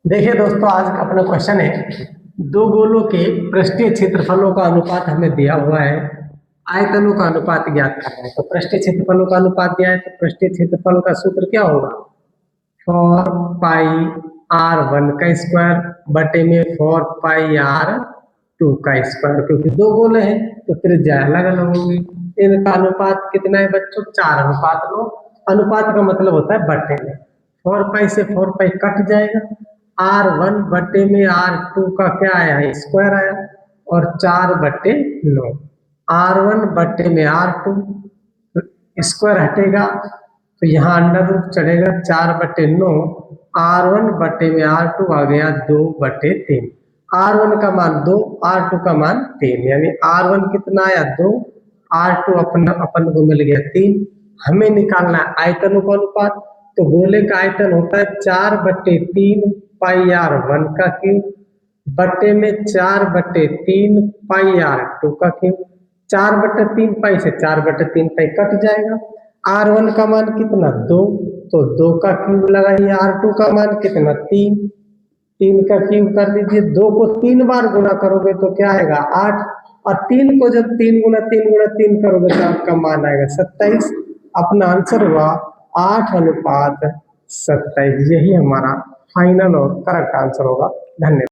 देखिए दोस्तों, आज का अपना क्वेश्चन है दो गोलों के पृष्ठीय क्षेत्रफलों का अनुपात हमें दिया हुआ है। आयतनों का अनुपात ज्ञात करना है। तो पृष्ठीय क्षेत्रफलों का अनुपात दिया है तो पृष्ठीय क्षेत्रफल का सूत्र क्या होगा? 4 पाई r1 का स्क्वायर बटे में 4 पाई r2 का स्क्वायर। क्योंकि दो गोले हैं तो त्रिज्या अलग अलग होगी। इनका अनुपात कितना है बच्चों? 4:9। अनुपात का मतलब होता है बटे में। 4 पाई से 4 पाई कट जाएगा। r1 बटे में r2 का क्या आया? स्क्वायर आया। और 4/9। r1 बटे में r2 स्क्वायर हटेगा तो यहाँ अंडर रूट चढ़ेगा। 4/9 r1 बटे में r2 आ गया 2/3। r1 का मान 2, r2 का मान 3, यानी r1 कितना आया? 2, r2 अपन को मिल गया 3। हमें निकालना है आयतनों का अनुपात। तो गोले का आयतन होता है 4/3 पाई r1 का क्यूब बटे में 4/3 पाई r2 का क्यूब। 4/3 पाई से 4/3 पाई कट जाएगा। r1 का मान कितना? 2, तो 2 का क्यूब लगाइए। r2 का मान कितना? 3, 3 का क्यूब कर दीजिए। 2 को 3 बार गुणा करोगे तो क्या आएगा? 8। और 3 को जब 3 गुना 3 गुना 3 करोगे तो आपका मान आएगा 27। अपना आंसर हुआ 8:27। यही हमारा फाइनल और करेक्ट आंसर होगा। धन्यवाद।